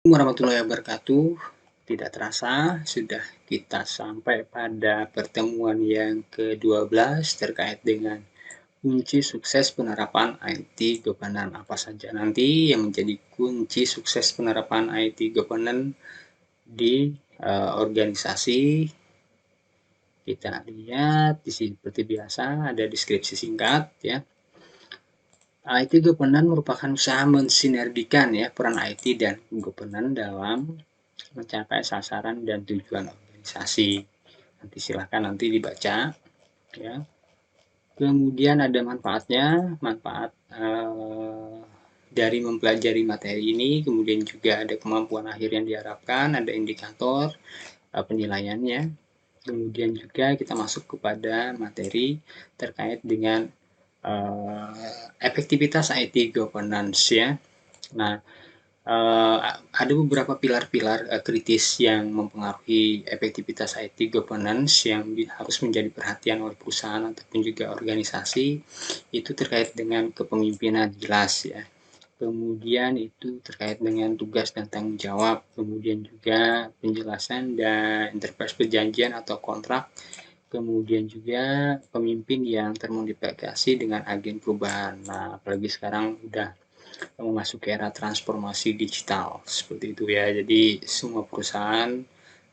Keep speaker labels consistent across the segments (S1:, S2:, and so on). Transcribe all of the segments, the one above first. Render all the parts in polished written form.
S1: Warahmatullahi wabarakatuh. Tidak terasa sudah kita sampai pada pertemuan yang ke-12 terkait dengan kunci sukses penerapan IT governance. Apa saja nanti yang menjadi kunci sukses penerapan IT governance di organisasi. Kita lihat di sini seperti biasa ada deskripsi singkat ya. IT governance merupakan usaha mensinergikan ya peran IT dan governance dalam mencapai sasaran dan tujuan organisasi. Nanti silahkan nanti dibaca ya. Kemudian ada manfaatnya, manfaat dari mempelajari materi ini, kemudian juga ada kemampuan akhir yang diharapkan, ada indikator penilaiannya. Kemudian juga kita masuk kepada materi terkait dengan efektivitas IT governance ya. Nah, ada beberapa pilar-pilar kritis yang mempengaruhi efektivitas IT governance yang harus menjadi perhatian oleh perusahaan ataupun juga organisasi. Itu terkait dengan kepemimpinan jelas ya. Kemudian itu terkait dengan tugas dan tanggung jawab, kemudian juga penjelasan dan interpretasi perjanjian atau kontrak, kemudian juga pemimpin yang termodifikasi dengan agen perubahan. Nah, apalagi sekarang udah memasuki era transformasi digital seperti itu ya. Jadi semua perusahaan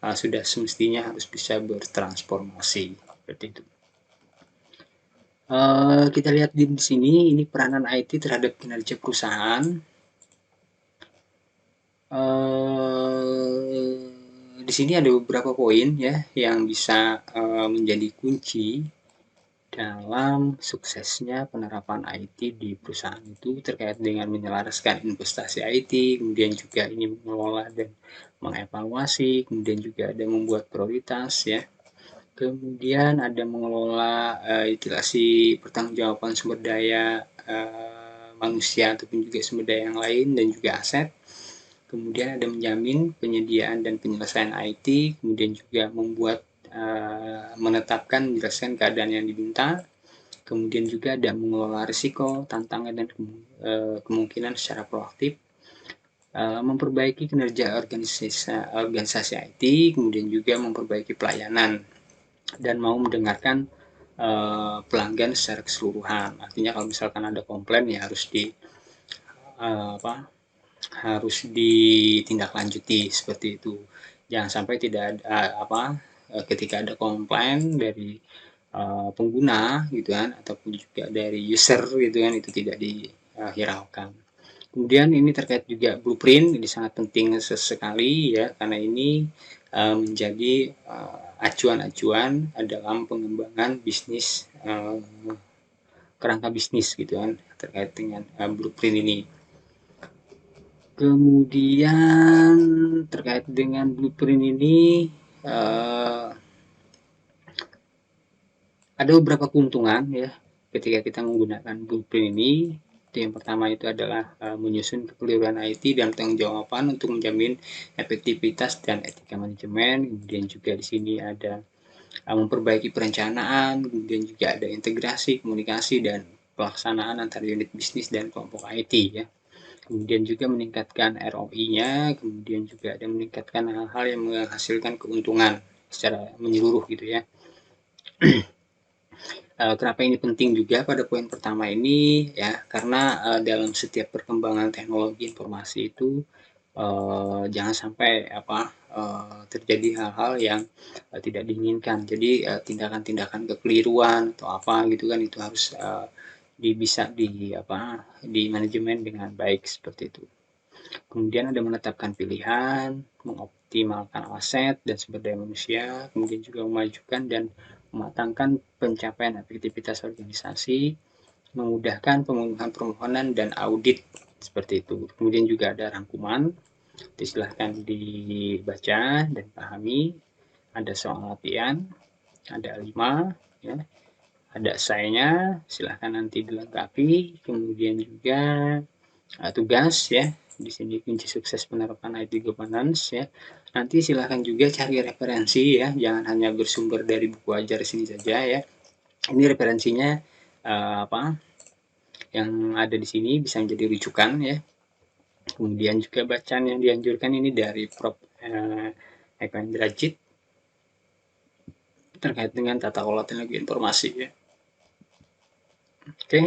S1: sudah semestinya harus bisa bertransformasi seperti itu. Kita lihat di sini ini peranan IT terhadap kinerja perusahaan. Di sini ada beberapa poin ya yang bisa menjadi kunci dalam suksesnya penerapan IT di perusahaan itu terkait dengan menyelaraskan investasi IT, kemudian juga ini mengelola dan mengevaluasi, kemudian juga ada membuat prioritas ya. Kemudian ada mengelola itilasi pertanggungjawaban sumber daya manusia ataupun juga sumber daya yang lain dan juga aset. Kemudian ada menjamin penyediaan dan penyelesaian IT, kemudian juga membuat menetapkan menjelaskan keadaan yang diminta, kemudian juga ada mengelola risiko, tantangan dan kemungkinan secara proaktif, memperbaiki kinerja organisasi IT, kemudian juga memperbaiki pelayanan dan mau mendengarkan pelanggan secara keseluruhan. Artinya kalau misalkan ada komplain ya harus ditindaklanjuti seperti itu. Jangan sampai tidak ada ketika ada komplain dari pengguna gitu kan ataupun juga dari user gitu kan itu tidak dihiraukan. Kemudian ini terkait juga blueprint, ini sangat penting sekali ya karena ini menjadi acuan-acuan dalam pengembangan bisnis kerangka bisnis gitu kan terkait dengan blueprint ini. Kemudian terkait dengan blueprint ini ada beberapa keuntungan ya ketika kita menggunakan blueprint ini. Itu yang pertama itu adalah menyusun kekeliruan IT dan pertanggungjawaban untuk menjamin efektivitas dan etika manajemen. Kemudian juga di sini ada memperbaiki perencanaan, kemudian juga ada integrasi, komunikasi dan pelaksanaan antar unit bisnis dan kelompok IT ya. Kemudian juga meningkatkan ROI-nya, kemudian juga ada meningkatkan hal-hal yang menghasilkan keuntungan secara menyeluruh gitu ya. Kenapa ini penting juga pada poin pertama ini ya karena dalam setiap perkembangan teknologi informasi itu jangan sampai terjadi hal-hal yang tidak diinginkan. Jadi tindakan-tindakan kekeliruan atau apa gitu kan itu harus bisa di manajemen dengan baik seperti itu. Kemudian ada menetapkan pilihan, mengoptimalkan aset dan sumber daya manusia, kemudian juga memajukan dan mematangkan pencapaian efektivitas organisasi, memudahkan pemenuhan permohonan dan audit seperti itu. Kemudian juga ada rangkuman, silahkan dibaca dan pahami. Ada soal latihan, ada 5 ya. Ada esainya, silahkan nanti dilengkapi. Kemudian juga tugas ya. Di sini kunci sukses penerapan IT governance ya. Nanti silahkan juga cari referensi ya, jangan hanya bersumber dari buku ajar sini saja ya. Ini referensinya yang ada di sini bisa menjadi rujukan ya. Kemudian juga bacaan yang dianjurkan ini dari Prof. Eko Indrajit terkait dengan tata kelola teknologi informasi ya. Oke,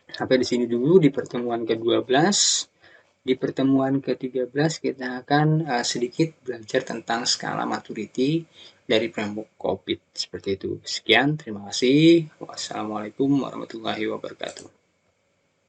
S1: sampai di sini dulu di pertemuan ke-12. Di pertemuan ke-13 kita akan sedikit belajar tentang skala maturity dari framework COVID. Seperti itu. Sekian, terima kasih. Wassalamualaikum warahmatullahi wabarakatuh.